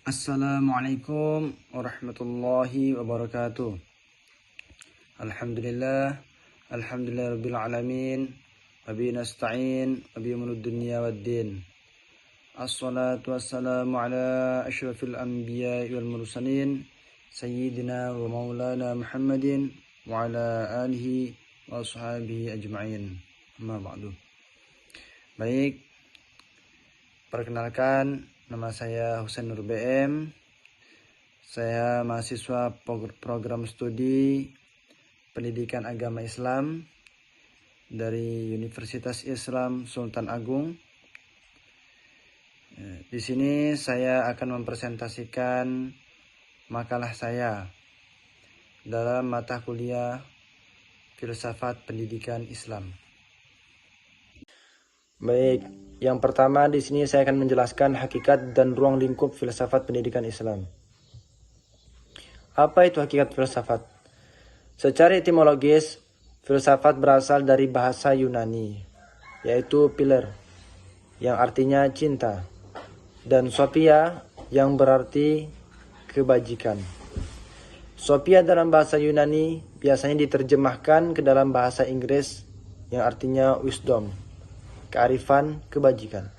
Assalamualaikum warahmatullahi wabarakatuh. Alhamdulillah rabbil alamin. Wabihi nasta'in, wabihi mulud dunya waddin. Assalatu wassalamu ala asyrafil anbiya'i wal mursalin, sayyidina wa maulana Muhammadin wa ala alihi wa ashabihi ajma'in. Amma ba'du. Baik, perkenalkan, nama saya Husain Nur BM. Saya mahasiswa program studi Pendidikan Agama Islam dari Universitas Islam Sultan Agung. Di sini saya akan mempresentasikan makalah saya dalam mata kuliah Filsafat Pendidikan Islam. Baik, yang pertama di sini saya akan menjelaskan hakikat dan ruang lingkup filsafat pendidikan Islam. Apa itu hakikat filsafat? Secara etimologis, filsafat berasal dari bahasa Yunani, yaitu philer, yang artinya cinta, dan sophia, yang berarti kebajikan. Sophia dalam bahasa Yunani biasanya diterjemahkan ke dalam bahasa Inggris yang artinya wisdom, kearifan, kebajikan.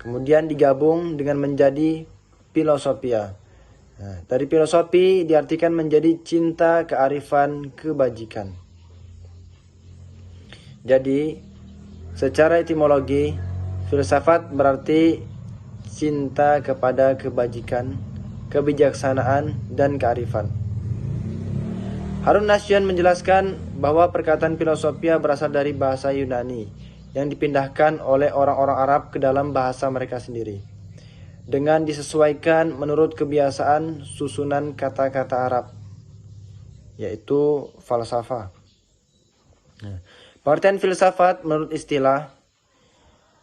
Kemudian digabung dengan menjadi filosofia. Dari filosofi diartikan menjadi cinta, kearifan, kebajikan. Jadi, secara etimologi, filsafat berarti cinta kepada kebajikan, kebijaksanaan, dan kearifan. Harun Nasian menjelaskan bahwa perkataan filosofia berasal dari bahasa Yunani yang dipindahkan oleh orang-orang Arab ke dalam bahasa mereka sendiri, dengan disesuaikan menurut kebiasaan susunan kata-kata Arab, yaitu falsafah. Pengertian filsafat menurut istilah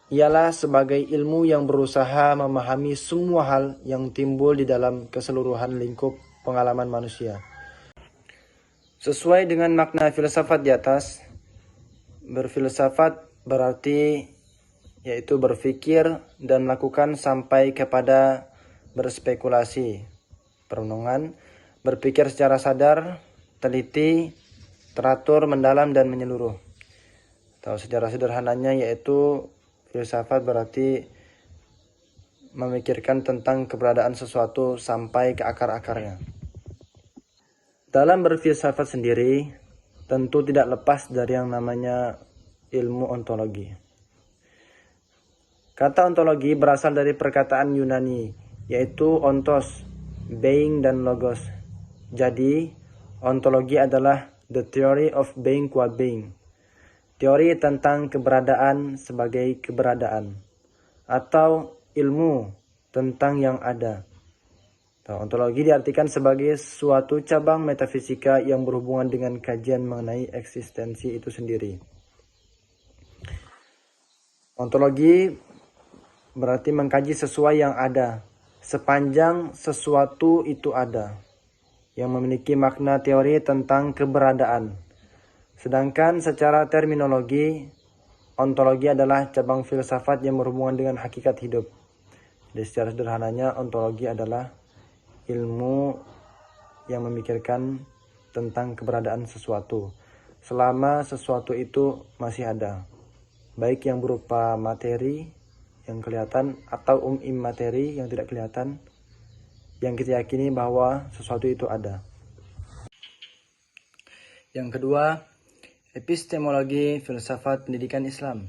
ialah sebagai ilmu yang berusaha memahami semua hal yang timbul di dalam keseluruhan lingkup pengalaman manusia. Sesuai dengan makna filsafat di atas, berfilsafat berarti yaitu berpikir dan melakukan sampai kepada berspekulasi, perenungan, berpikir secara sadar, teliti, teratur, mendalam, dan menyeluruh. Atau secara sederhananya yaitu filsafat berarti memikirkan tentang keberadaan sesuatu sampai ke akar-akarnya. Dalam berfilsafat sendiri, tentu tidak lepas dari yang namanya ilmu ontologi. Kata ontologi berasal dari perkataan Yunani, yaitu ontos, being, dan logos. Jadi, ontologi adalah the theory of being qua being, teori tentang keberadaan sebagai keberadaan, atau ilmu tentang yang ada. Ontologi diartikan sebagai suatu cabang metafisika yang berhubungan dengan kajian mengenai eksistensi itu sendiri. Ontologi berarti mengkaji sesuai yang ada, sepanjang sesuatu itu ada, yang memiliki makna teori tentang keberadaan. Sedangkan secara terminologi, ontologi adalah cabang filsafat yang berhubungan dengan hakikat hidup. Jadi secara sederhananya, ontologi adalah ilmu yang memikirkan tentang keberadaan sesuatu selama sesuatu itu masih ada, baik yang berupa materi yang kelihatan atau materi yang tidak kelihatan, yang kita yakini bahwa sesuatu itu ada. Yang kedua, epistemologi filsafat pendidikan Islam.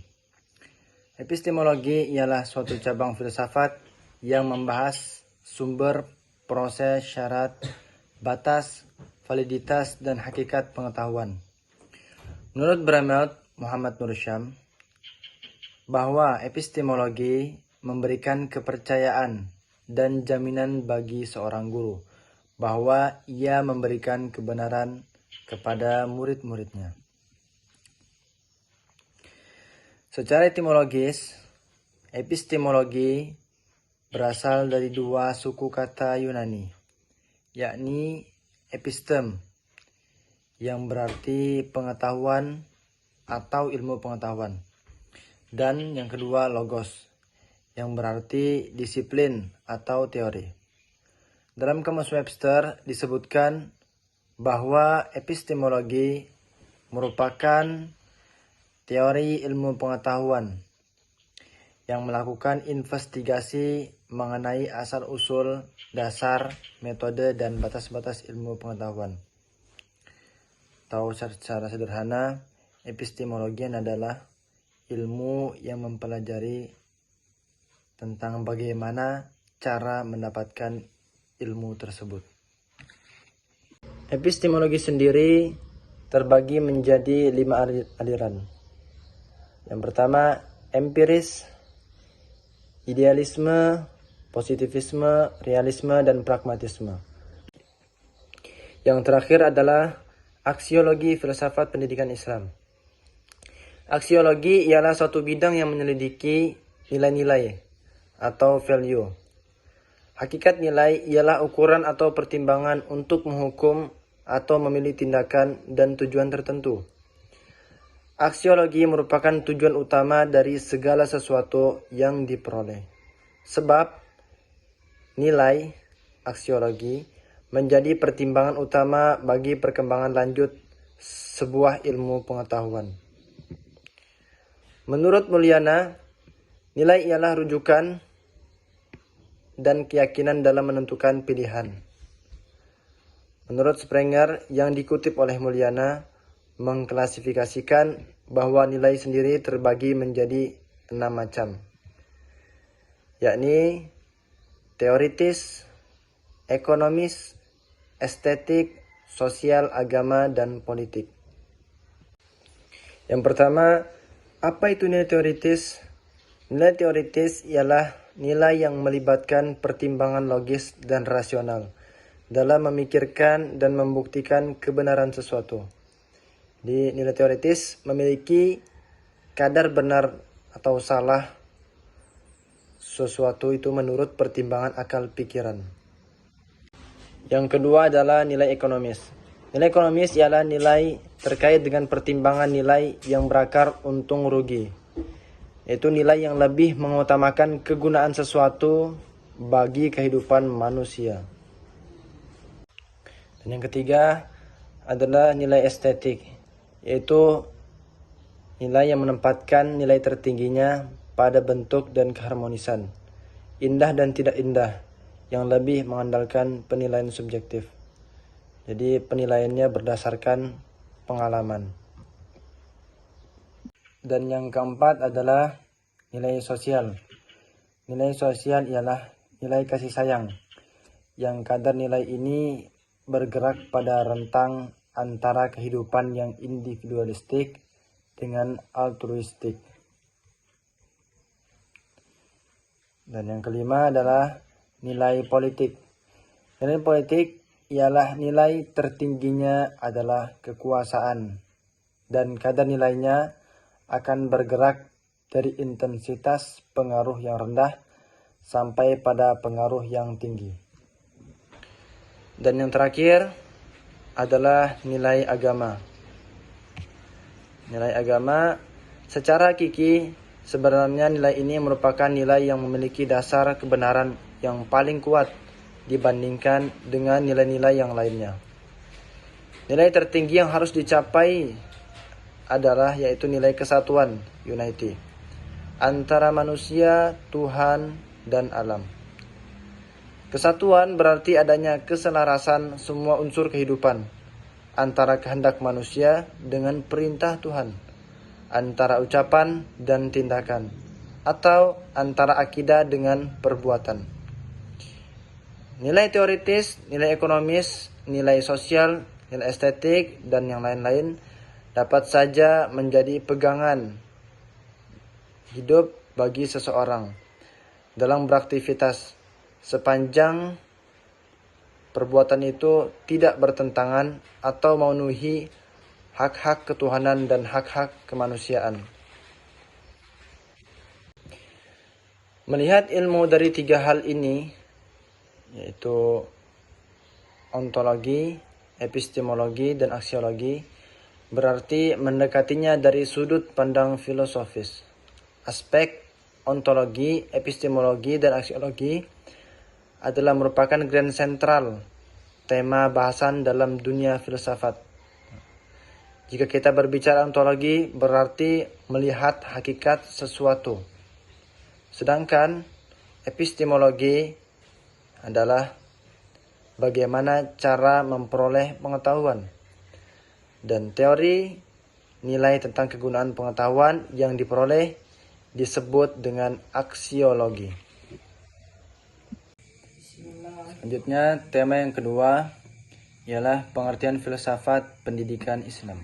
Epistemologi ialah suatu cabang filsafat yang membahas sumber, proses, syarat, batas, validitas, dan hakikat pengetahuan. Menurut Braemelt Muhammad Nur Syam, bahwa epistemologi memberikan kepercayaan dan jaminan bagi seorang guru bahwa ia memberikan kebenaran kepada murid-muridnya. Secara etimologis, epistemologi berasal dari dua suku kata Yunani, yakni epistem, yang berarti pengetahuan atau ilmu pengetahuan, dan yang kedua logos, yang berarti disiplin atau teori. Dalam Kamus Webster disebutkan bahwa epistemologi merupakan teori ilmu pengetahuan yang melakukan investigasi mengenai asal-usul, dasar, metode, dan batas-batas ilmu pengetahuan. Tahu secara sederhana, epistemologi adalah ilmu yang mempelajari tentang bagaimana cara mendapatkan ilmu tersebut. Epistemologi sendiri terbagi menjadi 5 aliran. Yang pertama, empiris, idealisme, positivisme, realisme, dan pragmatisme. Yang terakhir adalah aksiologi filsafat pendidikan Islam. Aksiologi ialah suatu bidang yang menyelidiki nilai-nilai atau value. Hakikat nilai ialah ukuran atau pertimbangan untuk menghukum atau memilih tindakan dan tujuan tertentu. Aksiologi merupakan tujuan utama dari segala sesuatu yang diperoleh. Sebab nilai aksiologi menjadi pertimbangan utama bagi perkembangan lanjut sebuah ilmu pengetahuan. Menurut Mulyana, nilai ialah rujukan dan keyakinan dalam menentukan pilihan. Menurut Sprenger yang dikutip oleh Mulyana, mengklasifikasikan bahwa nilai sendiri terbagi menjadi 6 macam, yakni teoritis, ekonomis, estetik, sosial, agama, dan politik. Yang pertama, apa itu nilai teoritis? Nilai teoritis ialah nilai yang melibatkan pertimbangan logis dan rasional dalam memikirkan dan membuktikan kebenaran sesuatu. Di nilai teoritis memiliki kadar benar atau salah sesuatu itu menurut pertimbangan akal pikiran. Yang kedua adalah nilai ekonomis. Nilai ekonomis ialah nilai terkait dengan pertimbangan nilai yang berakar untung rugi. Yaitu nilai yang lebih mengutamakan kegunaan sesuatu bagi kehidupan manusia. Dan yang ketiga adalah nilai estetik, yaitu nilai yang menempatkan nilai tertingginya pada bentuk dan keharmonisan, indah dan tidak indah, yang lebih mengandalkan penilaian subjektif. Jadi penilaiannya berdasarkan pengalaman. Dan yang keempat adalah nilai sosial. Nilai sosial ialah nilai kasih sayang, yang kadar nilai ini bergerak pada rentang antara kehidupan yang individualistik dengan altruistik. Dan yang kelima adalah nilai politik. Nilai politik ialah nilai tertingginya adalah kekuasaan, dan kadar nilainya akan bergerak dari intensitas pengaruh yang rendah sampai pada pengaruh yang tinggi. Dan yang terakhir adalah nilai agama. Nilai agama secara hakiki sebenarnya nilai ini merupakan nilai yang memiliki dasar kebenaran yang paling kuat dibandingkan dengan nilai-nilai yang lainnya. Nilai tertinggi yang harus dicapai adalah yaitu nilai kesatuan, unity, antara manusia, Tuhan, dan alam. Kesatuan berarti adanya keselarasan semua unsur kehidupan antara kehendak manusia dengan perintah Tuhan, antara ucapan dan tindakan, atau antara akidah dengan perbuatan. Nilai teoritis, nilai ekonomis, nilai sosial, nilai estetik, dan yang lain-lain dapat saja menjadi pegangan hidup bagi seseorang dalam beraktivitas sepanjang perbuatan itu tidak bertentangan atau memenuhi hak-hak ketuhanan dan hak-hak kemanusiaan. Melihat ilmu dari 3 hal ini, yaitu ontologi, epistemologi, dan aksiologi, berarti mendekatinya dari sudut pandang filosofis. Aspek ontologi, epistemologi, dan aksiologi adalah merupakan grand sentral tema bahasan dalam dunia filsafat. Jika kita berbicara ontologi, berarti melihat hakikat sesuatu. Sedangkan epistemologi adalah bagaimana cara memperoleh pengetahuan. Dan teori nilai tentang kegunaan pengetahuan yang diperoleh disebut dengan aksiologi. Selanjutnya, tema yang kedua ialah pengertian filsafat pendidikan Islam.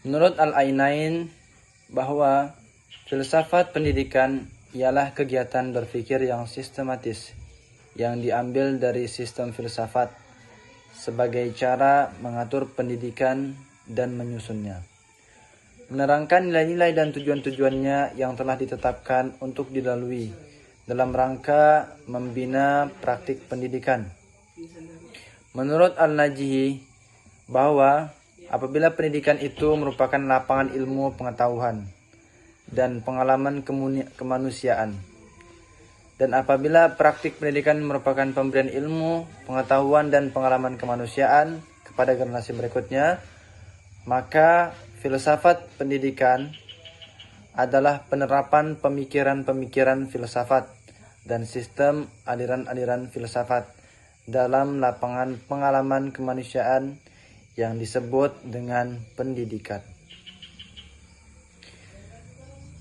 Menurut Al-Ainain, bahwa filsafat pendidikan ialah kegiatan berpikir yang sistematis yang diambil dari sistem filsafat sebagai cara mengatur pendidikan dan menyusunnya, menerangkan nilai-nilai dan tujuan-tujuannya yang telah ditetapkan untuk dilalui dalam rangka membina praktik pendidikan. Menurut Al-Najihi, bahwa apabila pendidikan itu merupakan lapangan ilmu pengetahuan dan pengalaman kemanusiaan, dan apabila praktik pendidikan merupakan pemberian ilmu, pengetahuan, dan pengalaman kemanusiaan kepada generasi berikutnya, maka filsafat pendidikan adalah penerapan pemikiran-pemikiran filsafat dan sistem aliran-aliran filsafat dalam lapangan pengalaman kemanusiaan yang disebut dengan pendidikan.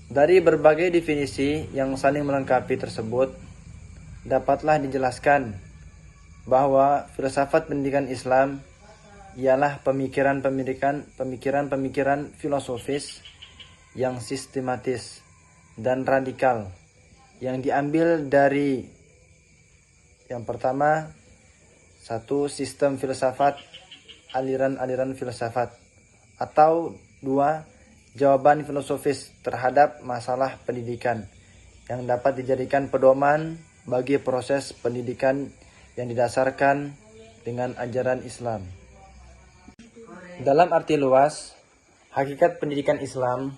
Dari berbagai definisi yang saling melengkapi tersebut, dapatlah dijelaskan bahwa filsafat pendidikan Islam ialah pemikiran-pemikiran filosofis yang sistematis dan radikal yang diambil dari yang pertama, satu, sistem filsafat, aliran-aliran filsafat, atau dua, jawaban filosofis terhadap masalah pendidikan yang dapat dijadikan pedoman bagi proses pendidikan yang didasarkan dengan ajaran Islam. Dalam arti luas, hakikat pendidikan Islam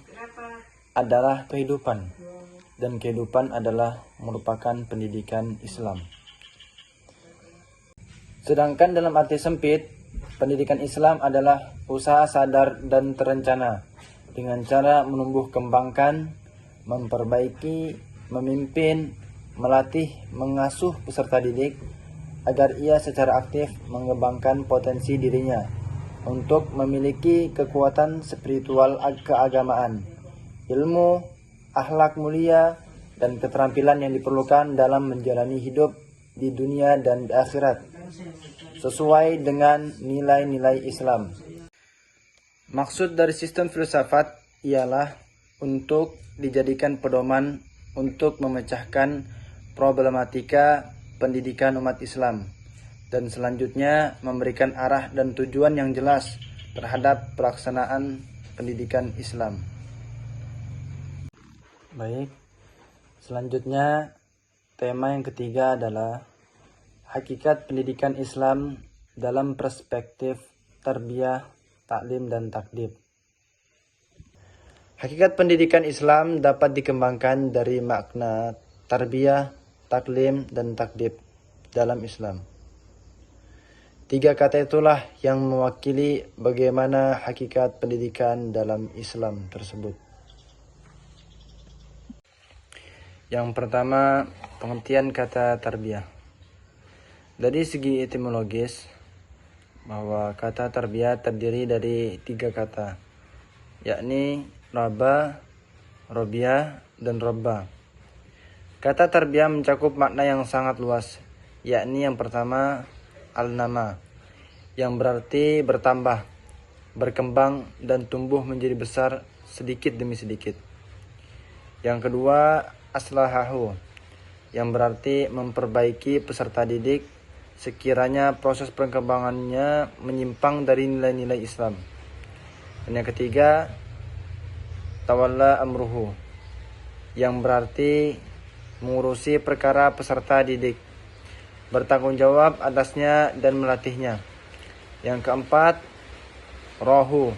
adalah kehidupan, dan kehidupan adalah merupakan pendidikan Islam. Sedangkan dalam arti sempit, pendidikan Islam adalah usaha sadar dan terencana dengan cara menumbuh kembangkan, memperbaiki, memimpin, melatih, mengasuh peserta didik agar ia secara aktif mengembangkan potensi dirinya untuk memiliki kekuatan spiritual keagamaan, ilmu, akhlak mulia, dan keterampilan yang diperlukan dalam menjalani hidup di dunia dan di akhirat sesuai dengan nilai-nilai Islam. Maksud dari sistem filsafat ialah untuk dijadikan pedoman untuk memecahkan problematika pendidikan umat Islam dan selanjutnya memberikan arah dan tujuan yang jelas terhadap pelaksanaan pendidikan Islam. Baik, selanjutnya tema yang ketiga adalah hakikat pendidikan Islam dalam perspektif tarbiyah, taklim, dan takdib. Hakikat pendidikan Islam dapat dikembangkan dari makna tarbiyah, taklim, dan takdib dalam Islam. Tiga kata itulah yang mewakili bagaimana hakikat pendidikan dalam Islam tersebut. Yang pertama, pengertian kata tarbiyah. Dari segi etimologis, bahwa kata tarbiyah terdiri dari tiga kata, yakni raba, robiah, dan robba. Kata tarbiyah mencakup makna yang sangat luas, yakni yang pertama, al-nama, yang berarti bertambah, berkembang, dan tumbuh menjadi besar sedikit demi sedikit. Yang kedua, aslahahu, yang berarti memperbaiki peserta didik sekiranya proses perkembangannya menyimpang dari nilai-nilai Islam. Dan yang ketiga, tawalla amruhu, yang berarti mengurusi perkara peserta didik, bertanggung jawab atasnya dan melatihnya. Yang keempat, rohu,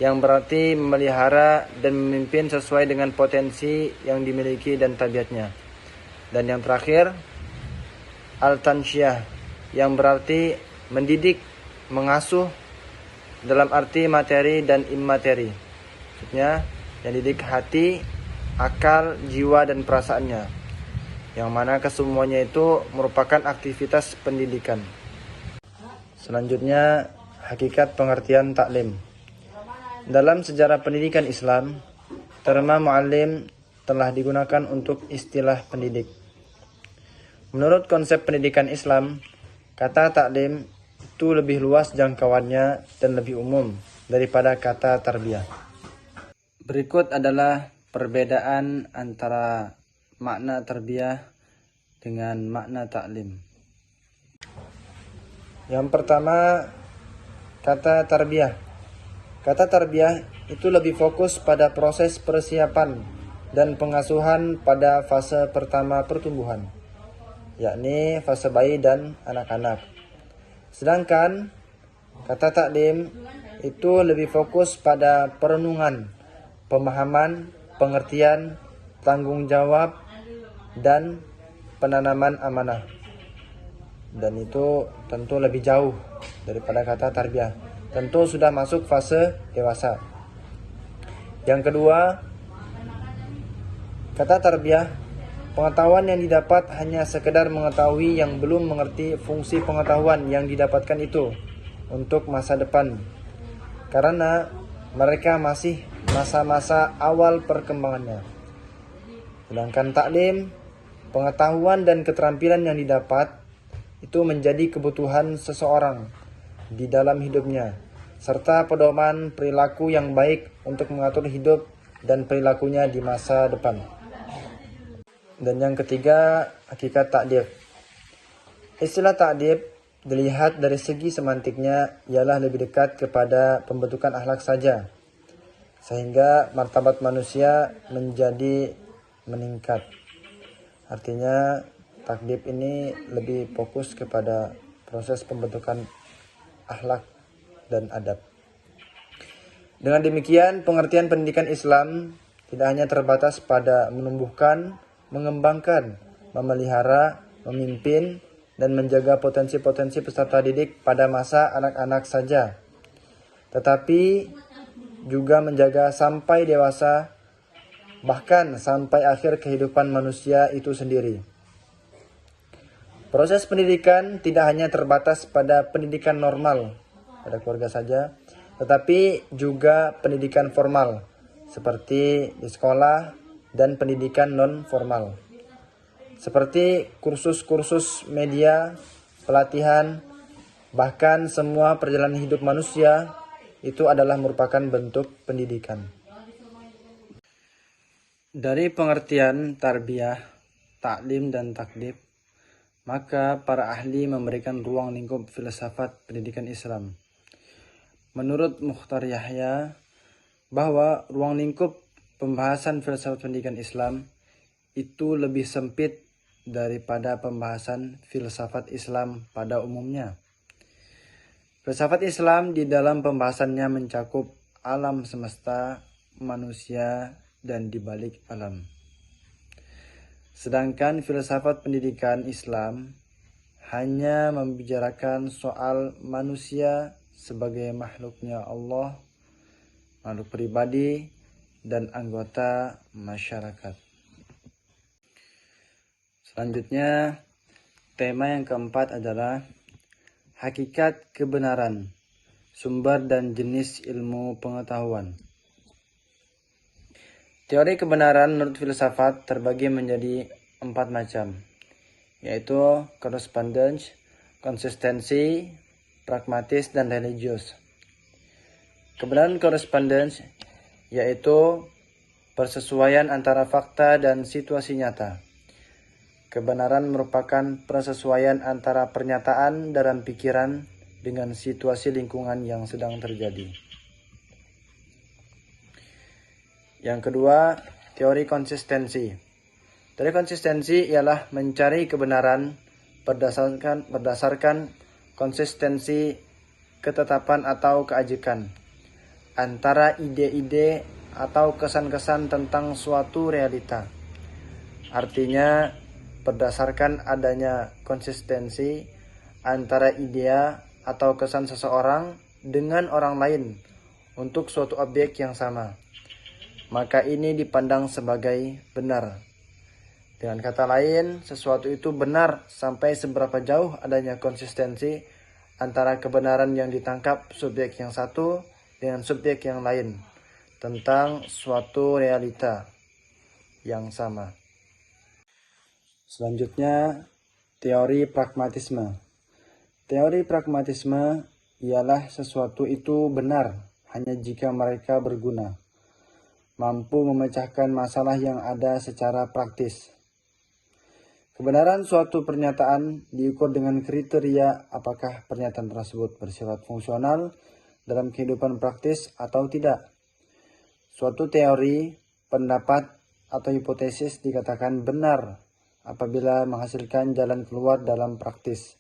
yang berarti memelihara dan memimpin sesuai dengan potensi yang dimiliki dan tabiatnya. Dan yang terakhir, al-tansyah, yang berarti mendidik, mengasuh dalam arti materi dan immateri. Maksudnya yang didik hati, akal, jiwa, dan perasaannya, yang mana kesemuanya itu merupakan aktivitas pendidikan. Selanjutnya, hakikat pengertian taklim. Dalam sejarah pendidikan Islam, terma muallim telah digunakan untuk istilah pendidik. Menurut konsep pendidikan Islam, kata taklim itu lebih luas jangkauannya dan lebih umum daripada kata tarbiyah. Berikut adalah perbedaan antara makna tarbiyah dengan makna taklim. Yang pertama, kata tarbiyah. Kata tarbiyah itu lebih fokus pada proses persiapan dan pengasuhan pada fase pertama pertumbuhan, yakni fase bayi dan anak-anak. Sedangkan kata taklim itu lebih fokus pada perenungan, pemahaman, pengertian, tanggung jawab, dan penanaman amanah. Dan itu tentu lebih jauh daripada kata tarbiyah. Tentu sudah masuk fase dewasa. Yang kedua, kata tarbiyah, pengetahuan yang didapat hanya sekedar mengetahui yang belum mengerti fungsi pengetahuan yang didapatkan itu untuk masa depan, karena mereka masih masa-masa awal perkembangannya. Sedangkan taklim, pengetahuan dan keterampilan yang didapat itu menjadi kebutuhan seseorang di dalam hidupnya, serta pedoman perilaku yang baik untuk mengatur hidup dan perilakunya di masa depan. Dan yang ketiga, hakikat ta'dib. Istilah ta'dib dilihat dari segi semantiknya ialah lebih dekat kepada pembentukan akhlak saja, sehingga martabat manusia menjadi meningkat. Artinya ta'dib ini lebih fokus kepada proses pembentukan akhlak dan adab. Dengan demikian, pengertian pendidikan Islam tidak hanya terbatas pada menumbuhkan, mengembangkan, memelihara, memimpin, dan menjaga potensi-potensi peserta didik pada masa anak-anak saja, tetapi juga menjaga sampai dewasa, bahkan sampai akhir kehidupan manusia itu sendiri. Proses pendidikan tidak hanya terbatas pada pendidikan normal pada keluarga saja, tetapi juga pendidikan formal seperti di sekolah dan pendidikan non-formal seperti kursus-kursus media, pelatihan, bahkan semua perjalanan hidup manusia itu adalah merupakan bentuk pendidikan. Dari pengertian tarbiyah, taklim, dan takdib, maka para ahli memberikan ruang lingkup filsafat pendidikan Islam. Menurut Mukhtar Yahya, bahwa ruang lingkup pembahasan filsafat pendidikan Islam itu lebih sempit daripada pembahasan filsafat Islam pada umumnya. Filsafat Islam di dalam pembahasannya mencakup alam semesta, manusia, dan dibalik alam. Sedangkan filsafat pendidikan Islam hanya membicarakan soal manusia sebagai makhluknya Allah, makhluk pribadi, dan anggota masyarakat. Selanjutnya, tema yang keempat adalah hakikat kebenaran, sumber dan jenis ilmu pengetahuan. Teori kebenaran menurut filsafat terbagi menjadi 4 macam, yaitu correspondence, konsistensi, pragmatis, dan religius. Kebenaran correspondence yaitu persesuaian antara fakta dan situasi nyata. Kebenaran merupakan persesuaian antara pernyataan dalam pikiran dengan situasi lingkungan yang sedang terjadi. Yang kedua, teori konsistensi. Teori konsistensi ialah mencari kebenaran berdasarkan konsistensi ketetapan atau keajikan antara ide-ide atau kesan-kesan tentang suatu realita. Artinya, berdasarkan adanya konsistensi antara idea atau kesan seseorang dengan orang lain untuk suatu objek yang sama, maka ini dipandang sebagai benar. Dengan kata lain, sesuatu itu benar sampai seberapa jauh adanya konsistensi antara kebenaran yang ditangkap subjek yang satu dengan subjek yang lain tentang suatu realita yang sama. Selanjutnya, teori pragmatisme. Teori pragmatisme ialah sesuatu itu benar hanya jika mereka berguna, mampu memecahkan masalah yang ada secara praktis. Kebenaran suatu pernyataan diukur dengan kriteria apakah pernyataan tersebut bersifat fungsional dalam kehidupan praktis atau tidak. Suatu teori, pendapat, atau hipotesis dikatakan benar apabila menghasilkan jalan keluar dalam praktis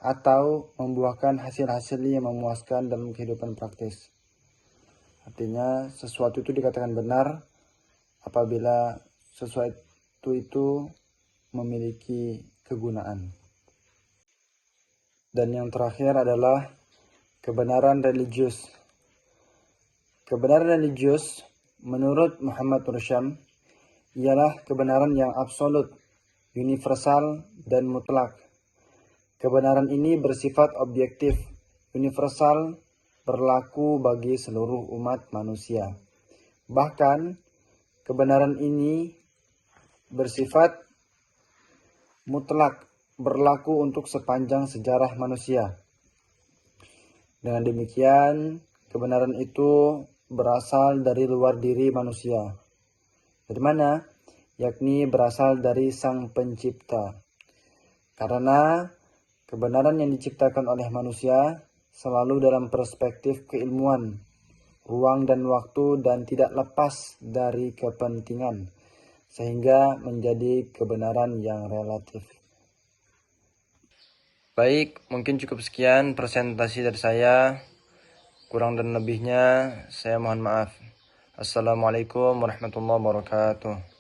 atau membuahkan hasil-hasil yang memuaskan dalam kehidupan praktis. Artinya, sesuatu itu dikatakan benar apabila sesuatu itu memiliki kegunaan. Dan yang terakhir adalah kebenaran religius. Kebenaran religius menurut Muhammad Rusham ialah kebenaran yang absolut, universal, dan mutlak. Kebenaran ini bersifat objektif, universal, berlaku bagi seluruh umat manusia. Bahkan, kebenaran ini bersifat mutlak, berlaku untuk sepanjang sejarah manusia. Dengan demikian, kebenaran itu berasal dari luar diri manusia. Dari mana? Yakni berasal dari Sang Pencipta. Karena kebenaran yang diciptakan oleh manusia selalu dalam perspektif keilmuan, ruang dan waktu, dan tidak lepas dari kepentingan, sehingga menjadi kebenaran yang relatif. Baik, mungkin cukup sekian presentasi dari saya. Kurang dan lebihnya saya mohon maaf. Assalamualaikum warahmatullahi wabarakatuh.